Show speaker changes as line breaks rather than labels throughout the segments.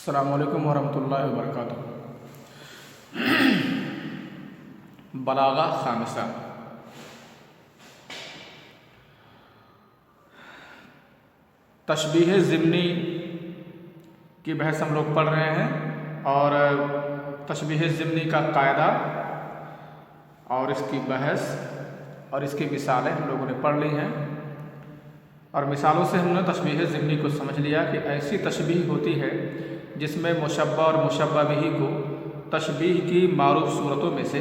السلام علیکم ورحمۃ اللہ وبرکاتہ۔ بلاغہ خامسہ۔ تشبیہ ضمنی کی بحث ہم لوگ پڑھ رہے ہیں، اور تشبیہ ضمنی کا قاعدہ اور اس کی بحث اور اس کی مثالیں ہم لوگوں نے پڑھ لی ہیں، اور مثالوں سے ہم نے تشبیہ ضمنی کو سمجھ لیا کہ ایسی تشبیہ ہوتی ہے جس میں مشبہ اور مشبہ بہ کو تشبیہ کی معروف صورتوں میں سے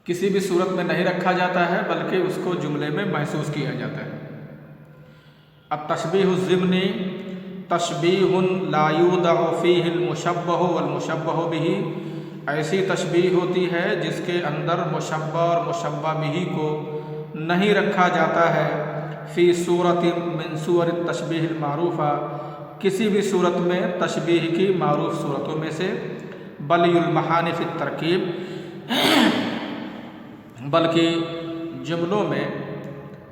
کسی بھی صورت میں نہیں رکھا جاتا ہے، بلکہ اس کو جملے میں محسوس کیا جاتا ہے۔ اب تشبیہ الضمنی تشبیہ لا یوضع فیہ المشبہ والمشبہ بہ، ایسی تشبیہ ہوتی ہے جس کے اندر مشبہ اور مشبہ بہ کو نہیں رکھا جاتا ہے، فی صورت من صور التشبیہ المعروفہ، کسی بھی صورت میں تشبیہ کی معروف صورتوں میں سے، بل المعانی فی الترکیب، بلکہ جملوں میں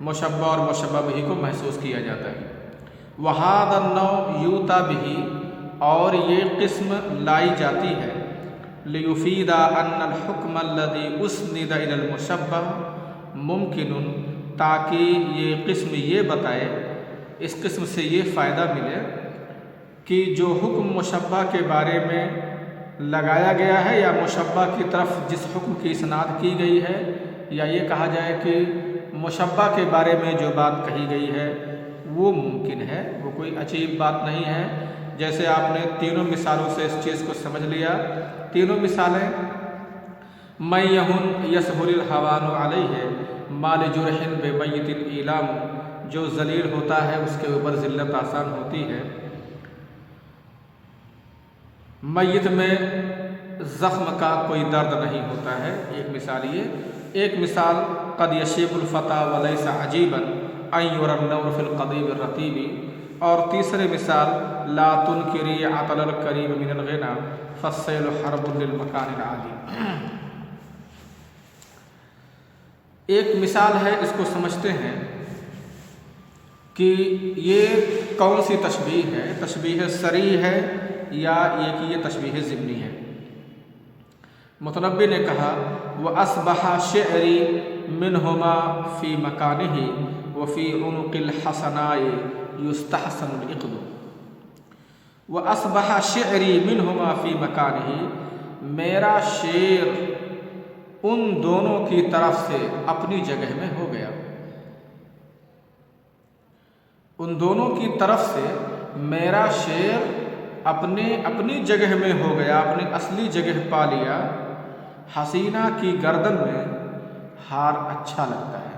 مشبہ اور مشبہ بہ کو محسوس کیا جاتا ہے۔ وَهَذَا النَّوْعُ يُؤْتَى بِهِ، اور یہ قسم لائی جاتی ہے، لِيُفِيدَ أَنَّ الْحُكْمَ الَّذِي أُسْنِدَ إِلَى الْمُشَبَّهِ مُمْكِنٌ، تاکہ یہ قسم یہ بتائے، اس قسم سے یہ فائدہ ملے کہ جو حکم مشبہ کے بارے میں لگایا گیا ہے یا مشبہ کی طرف جس حکم کی اسناد کی گئی ہے، یا یہ کہا جائے کہ مشبہ کے بارے میں جو بات کہی گئی ہے وہ ممکن ہے، وہ کوئی عجیب بات نہیں ہے۔ جیسے آپ نے تینوں مثالوں سے اس چیز کو سمجھ لیا۔ تینوں مثالیں، من یہن یسہل الہوان علیہ ما لجرح بمیت الایلام، جو ذلیل ہوتا ہے اس کے اوپر ذلت آسان ہوتی ہے۔ میت میں زخم کا کوئی درد نہیں ہوتا ہے، ایک مثال یہ۔ ایک مثال، قد یشیب الفتى ولیس عجیبا ان یری النور فی القضیب الرطیب، اور تیسری مثال، لا تنکری عطل الکریم من الغنى فالسیل حرب للمکان العالی۔ ایک مثال ہے، اس کو سمجھتے ہیں کہ یہ کون سی تشبیہ ہے، تشبیہ صریح ہے یا یہ کہ یہ تشبیہ ضمنی ہے۔ متنبی نے کہا، وَأَصْبَحَ شِعْرِي مِنْهُمَا فِي مَكَانِهِ وَفِي عُنُقِ الْحَسَنَاءِ يُسْتَحْسَنُ الْإِقْدُ۔ وَأَصْبَحَ شِعْرِي مِنْهُمَا فِي مَكَانِهِ، میرا شعر ان دونوں کی طرف سے اپنی جگہ میں ہو گیا، ان دونوں کی طرف سے میرا شعر اپنی جگہ میں ہو گیا، اپنی اصلی جگہ پا لیا۔ حسینہ کی گردن میں ہار اچھا لگتا ہے۔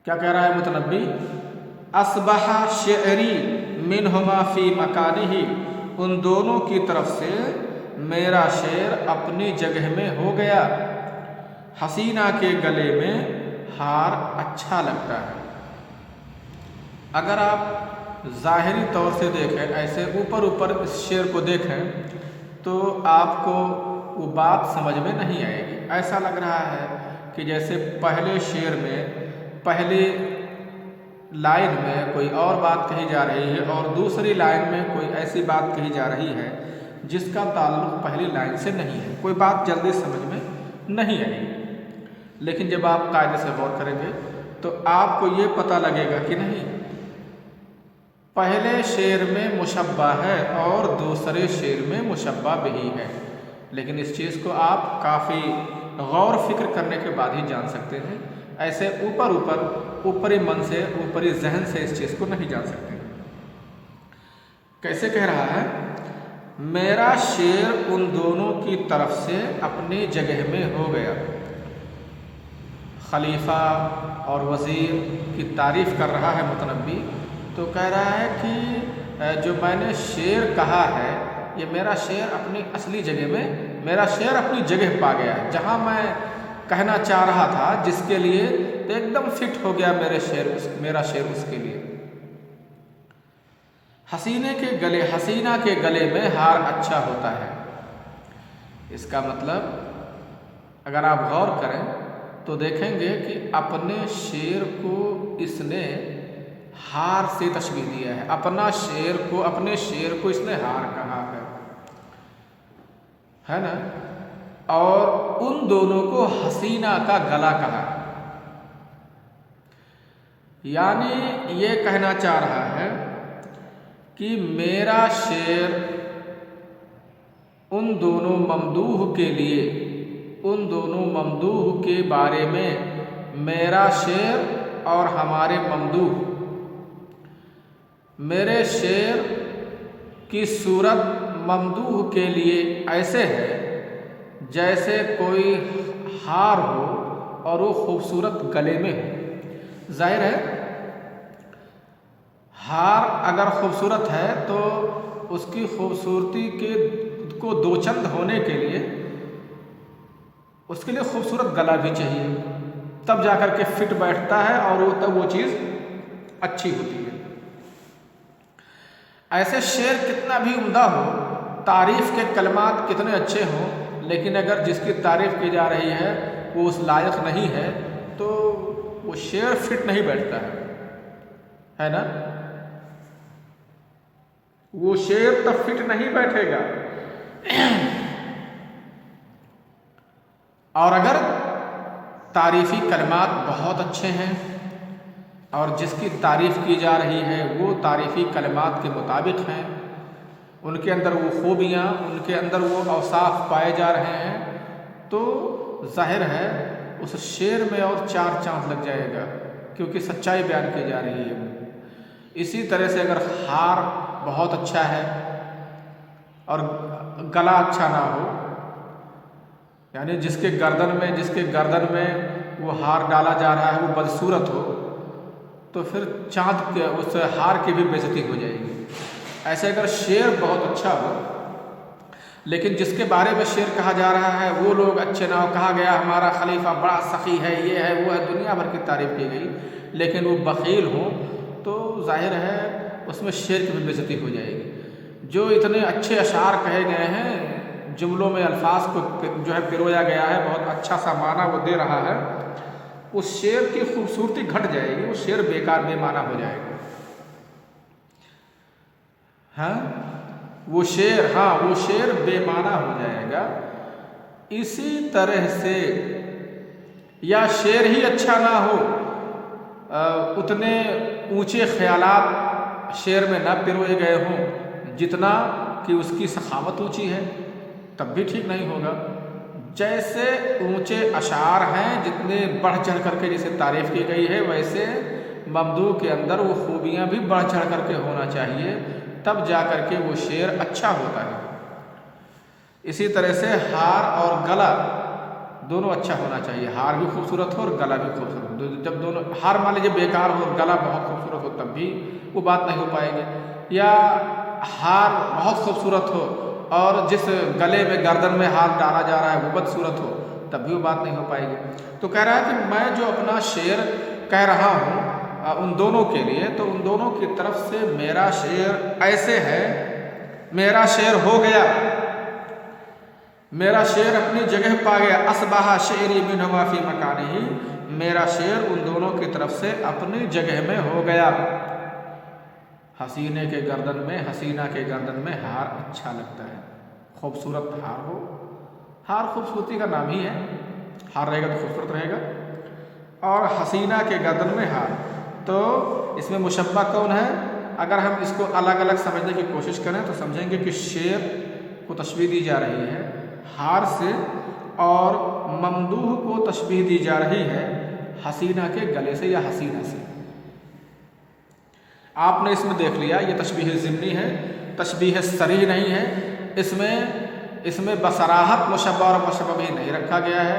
کیا کہہ رہا ہے متنبی؟ اصبح شعری منہما فی مکانہ، ان دونوں کی طرف سے میرا شعر اپنی جگہ میں ہو گیا، حسینہ کے گلے میں ہار اچھا لگتا ہے۔ اگر آپ ظاہری طور سے دیکھیں، ایسے اوپر اس شعر کو دیکھیں تو آپ کو وہ بات سمجھ میں نہیں آئے گی۔ ایسا لگ رہا ہے کہ جیسے پہلے شعر میں پہلی لائن میں کوئی اور بات کہی جا رہی ہے، اور دوسری لائن میں کوئی ایسی بات کہی جا رہی ہے جس کا تعلق پہلی لائن سے نہیں ہے، کوئی بات جلدی سمجھ میں نہیں آئے گی۔ لیکن جب آپ قاعدے سے غور کریں گے تو آپ کو یہ پتہ لگے گا کہ نہیں، پہلے شعر میں مشبہ ہے اور دوسرے شعر میں مشبہ بہ ہے، لیکن اس چیز کو آپ کافی غور فکر کرنے کے بعد ہی جان سکتے ہیں۔ ایسے اوپری من سے، اوپری ذہن سے اس چیز کو نہیں جان سکتے۔ کیسے کہہ رہا ہے؟ میرا شعر ان دونوں کی طرف سے اپنی جگہ میں ہو گیا۔ خلیفہ اور وزیر کی تعریف کر رہا ہے متنبی، تو کہہ رہا ہے کہ جو میں نے شعر کہا ہے، یہ میرا شعر اپنی اصلی جگہ میں، میرا شعر اپنی جگہ پا گیا ہے، جہاں میں کہنا چاہ رہا تھا جس کے لیے، تو ایک دم فٹ ہو گیا میرا شعر اس کے لیے۔ حسینہ کے گلے میں ہار اچھا ہوتا ہے۔ اس کا مطلب اگر آپ غور کریں تو دیکھیں گے کہ اپنے شعر کو اس نے ہار سے تشبیہ دیا ہے، اپنے شعر کو اس نے ہار کہا ہے نا، اور ان دونوں کو حسینہ کا گلا کہا، یعنی یہ کہنا چاہ رہا ہے کہ میرا شعر ان دونوں ممدوح کے بارے میں، میرا شعر اور ہمارے ممدوح، میرے شعر کی صورت ممدوح کے لیے ایسے ہے جیسے کوئی ہار ہو اور وہ خوبصورت گلے میں ہو۔ ظاہر ہے ہار اگر خوبصورت ہے تو اس کی خوبصورتی کو دو چند ہونے کے لیے اس کے لیے خوبصورت گلا بھی چاہیے، تب جا کر کے فٹ بیٹھتا ہے اور تب وہ چیز اچھی ہوتی ہے۔ ایسے شعر کتنا بھی عمدہ ہو، تعریف کے کلمات کتنے اچھے ہوں، لیکن اگر جس کی تعریف کی جا رہی ہے وہ اس لائق نہیں ہے تو وہ شعر فٹ نہیں بیٹھتا ہے نا، وہ شعر تب فٹ نہیں بیٹھے گا۔ اور اگر تعریفی کلمات بہت اچھے ہیں اور جس کی تعریف کی جا رہی ہے وہ تعریفی کلمات کے مطابق ہیں، ان کے اندر وہ خوبیاں، ان کے اندر وہ اوصاف پائے جا رہے ہیں، تو ظاہر ہے اس شعر میں اور چار چاند لگ جائے گا، کیونکہ سچائی بیان کی جا رہی ہے۔ اسی طرح سے اگر ہار بہت اچھا ہے اور گلا اچھا نہ ہو، یعنی جس کے گردن میں وہ ہار ڈالا جا رہا ہے وہ بدصورت ہو، تو پھر چاند کے اس ہار کی بھی بے عزتی ہو جائے گی۔ ایسے اگر شعر بہت اچھا ہو لیکن جس کے بارے میں شعر کہا جا رہا ہے وہ لوگ اچھے نہ ہو، کہا گیا ہمارا خلیفہ بڑا سخی ہے، یہ ہے وہ ہے، دنیا بھر کی تعریف کی گئی، لیکن وہ بخیل ہوں، تو ظاہر ہے اس میں شعر کی بھی بے عزتی ہو جائے گی۔ جو اتنے اچھے اشعار کہے گئے ہیں، جملوں میں الفاظ کو جو ہے پرویا گیا ہے، بہت اچھا سا معنی وہ دے رہا ہے، اس شعر کی خوبصورتی گھٹ جائے گی، وہ شعر بیکار بے معنی ہو جائے گا۔ وہ شعر بے معنی ہو جائے گا۔ اسی طرح سے یا شعر ہی اچھا نہ ہو، اتنے اونچے خیالات شعر میں نہ پروئے گئے ہوں جتنا کہ اس کی سخاوت اونچی ہے، تب بھی ٹھیک نہیں ہوگا۔ جیسے اونچے اشعار ہیں، جتنے بڑھ چڑھ کر کے جسے تعریف کی گئی ہے، ویسے ممدوح کے اندر وہ خوبیاں بھی بڑھ چڑھ کر کے ہونا چاہیے، تب جا کر کے وہ شعر اچھا ہوتا ہے۔ اسی طرح سے ہار اور گلا دونوں اچھا ہونا چاہیے، ہار بھی خوبصورت ہو اور گلا بھی خوبصورت ہو۔ جب دونوں ہار مان لیجیے بیکار ہو اور گلا بہت خوبصورت ہو تب بھی وہ بات نہیں ہو پائے گی، یا ہار بہت خوبصورت ہو اور جس گلے میں گردن میں ہار ڈالا جا رہا ہے وہ بدصورت ہو، تب بھی وہ بات نہیں ہو پائے گی۔ تو کہہ رہا ہے کہ میں جو اپنا شعر کہہ رہا ہوں ان دونوں کے لیے، تو ان دونوں کی طرف سے میرا شعر ایسے ہے، میرا شعر ہو گیا، میرا شعر اپنی جگہ پا گیا، اصبح شعری منہما فی مکانہ، میرا شعر ان دونوں کی طرف سے اپنی جگہ میں ہو گیا۔ حسینے کے گردن میں، حسینہ کے گردن میں ہار اچھا لگتا ہے، خوبصورت ہار ہو، ہار خوبصورتی کا نام ہی ہے، ہار رہے گا تو خوبصورت رہے گا، اور حسینہ کے گردن میں ہار، تو اس میں مشبہ کون ہے؟ اگر ہم اس کو الگ الگ سمجھنے کی کوشش کریں تو سمجھیں گے کہ شعر کو تشبیہ دی جا رہی ہے ہار سے، اور ممدوح کو تشبیہ دی جا رہی ہے حسینہ کے گلے سے یا حسینہ سے۔ آپ نے اس میں دیکھ لیا یہ تشبیہ ضمنی ہے، تشبیہ صریح نہیں ہے، اس میں بصراحت مشبہ اور مشبہ بھی نہیں رکھا گیا ہے،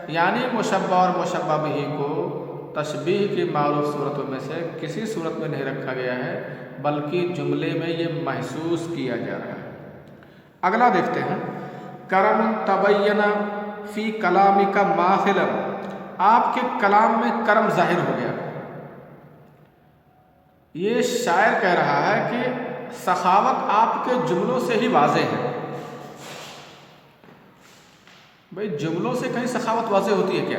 یعنی مشبہ اور مشبہ بھی کو تشبیہ کی معروف صورتوں میں سے کسی صورت میں نہیں رکھا گیا ہے، بلکہ جملے میں یہ محسوس کیا جا رہا ہے۔ اگلا دیکھتے ہیں، کرم تبین فی کلامک ماثلا، آپ کے کلام میں کرم ظاہر ہو گیا۔ یہ شاعر کہہ رہا ہے کہ سخاوت آپ کے جملوں سے ہی واضح ہے۔ بھئی جملوں سے کہیں سخاوت واضح ہوتی ہے کیا؟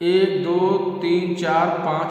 1 2 3 4 5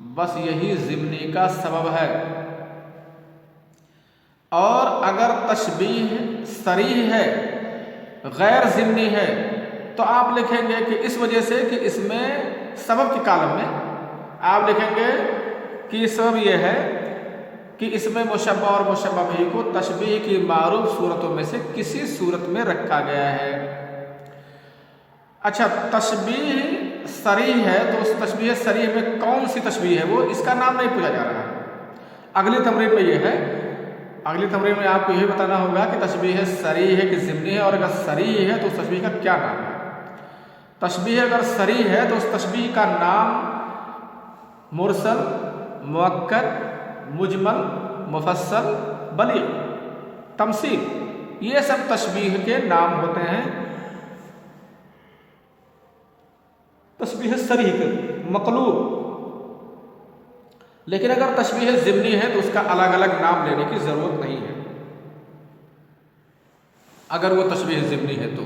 بس یہی ضمنی کا سبب ہے۔ اور اگر تشبیہ صریح ہے، غیر ضمنی ہے، تو آپ لکھیں گے کہ اس وجہ سے کہ اس میں سبب کے کالم میں آپ لکھیں گے کہ سبب یہ ہے کہ اس میں مشبہ اور مشبہ بہ کو تشبیہ کی معروف صورتوں میں سے کسی صورت میں رکھا گیا ہے۔ اچھا، تشبیہ صریح ہے تو اس تشبیہ صریح میں کون سی تشبیہ ہے، وہ اس کا نام نہیں پوچھا جا رہا ہے۔ اگلی تمرین میں یہ ہے، اگلی تمرین میں آپ کو یہ بتانا ہوگا کہ تشبیہ صریح ہے کہ ضمنی ہے، اور اگر صریح ہے تو اس تشبیہ کا کیا نام ہے۔ تشبیہ اگر صریح ہے تو اس تشبیہ کا نام مرسل، مؤکد، مجمل، مفصل، بلیغ، تمثیل، یہ سب تشبیہ کے نام ہوتے ہیں۔ تشبیہ صریح کے مقلوب۔ لیکن اگر تشبیہ ضمنی ہے تو اس کا الگ الگ نام لینے کی ضرورت نہیں ہے، اگر وہ تشبیہ ضمنی ہے تو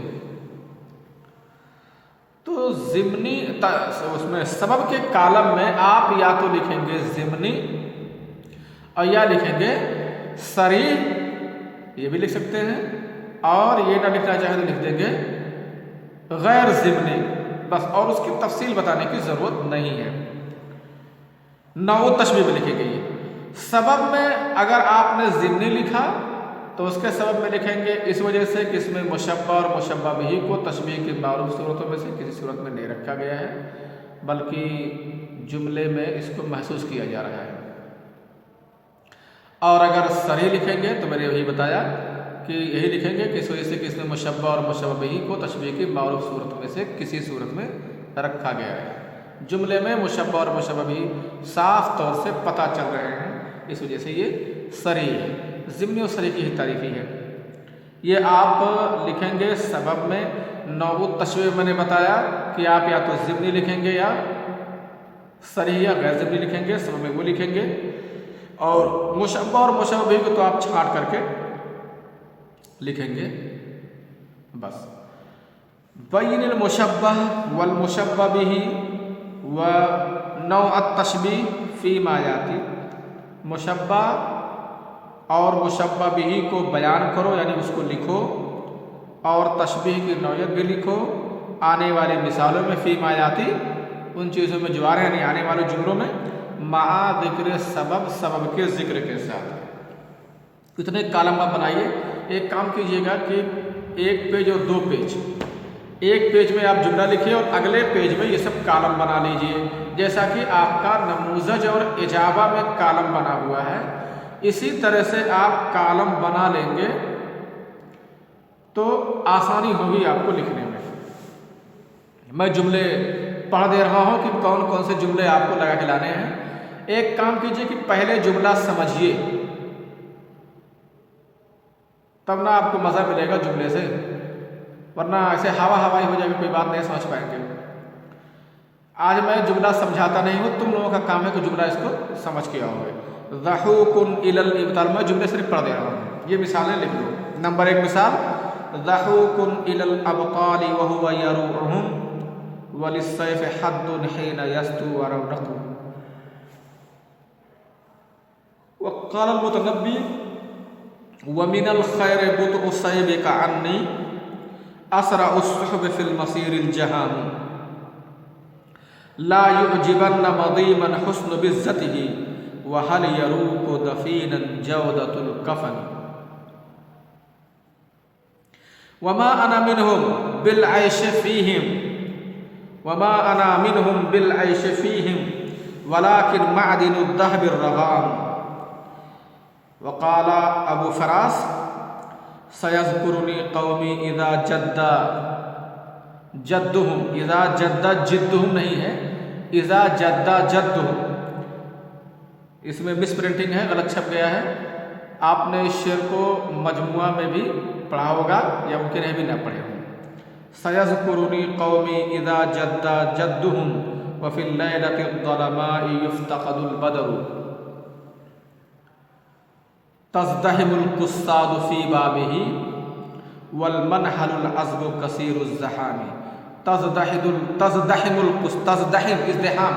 ضمنی اس میں سبب کے کالم میں آپ یا تو لکھیں گے ضمنی اور یا لکھیں گے صریح، یہ بھی لکھ سکتے ہیں، اور یہ نہ لکھنا چاہیں تو لکھ دیں گے غیر ضمنی، بس، اور اس کی تفصیل بتانے کی ضرورت نہیں ہے۔ نوع تشبیہ میں لکھیں گے یہ سبب میں اگر آپ نے ضمنی لکھا تو اس کے سبب میں لکھیں گے اس وجہ سے کہ اس میں مشبہ اور مشبہ بہ کو تشبیہ کی معروف صورتوں میں سے کسی صورت میں نہیں رکھا گیا ہے، بلکہ جملے میں اس کو محسوس کیا جا رہا ہے۔ اور اگر صریح لکھیں گے تو میں نے یہی بتایا کہ یہی لکھیں گے کہ اس وجہ سے کہ اس میں مشبہ اور مشبہ بہ کو تشبیہ کی معروف صورت میں سے کسی صورت میں رکھا گیا ہے۔ جملے میں مشبہ اور مشبہ بہ صاف طور سے پتہ چل رہے ہیں، اس وجہ سے یہ صریح ہے۔ ضمنی و صریح کی ہی تعریفی ہے۔ یہ آپ لکھیں گے سبب میں۔ نوع تشبیہ میں نے بتایا کہ آپ یا تو ضمنی لکھیں گے یا صریح یا غیر ضمنی لکھیں گے، سبب میں وہ لکھیں گے، اور مشبہ اور مشبہ بہ کو تو آپ چھانٹ کر کے لکھیں گے، بس۔ بین المشبہ والمشبہ بہ ونوع التشبیہ فیما یاتی، مشبہ اور مشبہ بہ کو بیان کرو، یعنی اس کو لکھو، اور تشبیہ کی نوعیت بھی لکھو آنے والی مثالوں میں، فیما یاتی، ان چیزوں میں جو آ رہے ہیں، یعنی آنے والے جملوں میں، مع ذکر سبب، سبب کے ذکر کے ساتھ۔ اتنے کالم آپ بنائیے۔ ایک کام کیجئے گا کہ ایک پیج اور دو پیج، ایک پیج میں آپ جملہ لکھیے اور اگلے پیج میں یہ سب کالم بنا لیجئے، جیسا کہ آپ کا نموذج اور اجابہ میں کالم بنا ہوا ہے، اسی طرح سے آپ کالم بنا لیں گے تو آسانی ہوگی آپ کو لکھنے میں۔ میں جملے پڑھ دے رہا ہوں کہ کون کون سے جملے آپ کو لگا کے لانے ہیں۔ ایک کام کیجئے کہ پہلے جملہ سمجھیے، تب نہ آپ کو مزہ ملے گا جملے سے، ورنہ ایسے ہوا ہوائی ہو جائے گا، کوئی بات نہیں سمجھ پائیں گے۔ آج میں جملہ سمجھاتا نہیں ہوں، تم لوگوں کا کام ہے کہ جملہ اس کو سمجھ کے آؤ گے۔ ضحوک الی الابطال، میں جملے صرف پڑھ دے رہا ہوں، یہ مثالیں لکھ لو۔ نمبر 1 مثال، ضحوک الی الابطال وهو یروعهم وللسیف حد حین یستو ورونق۔ وقال المتنبی ومن الخیر بطء صیبک عنی اسرع السحب فی المسیر الجہام لا يعجبن مضیما حسن بزته وهل يروق دفینا جودة الکفن وما انا منهم بالعیش فیہم ولكن معدن الذهب الرغام۔ وقال ابو فراس سيذكرني قومي اذا جد جدهم، اذا جد جدهم نہیں ہے، اذا جد جدهم، اس میں مس پرنٹنگ ہے، غلط چھپ گیا ہے۔ آپ نے اس شعر کو مجموعہ میں بھی پڑھا ہوگا یا ممکن ہے بھی نہ پڑھے ہوں۔ سيذكرني قومي اذا جد جدهم وفي الليلة الظلماء يفتقد البدر تزدحم القصاد في بابه والمنحل العذب كثير الزحام۔ تزدحم ازدحام،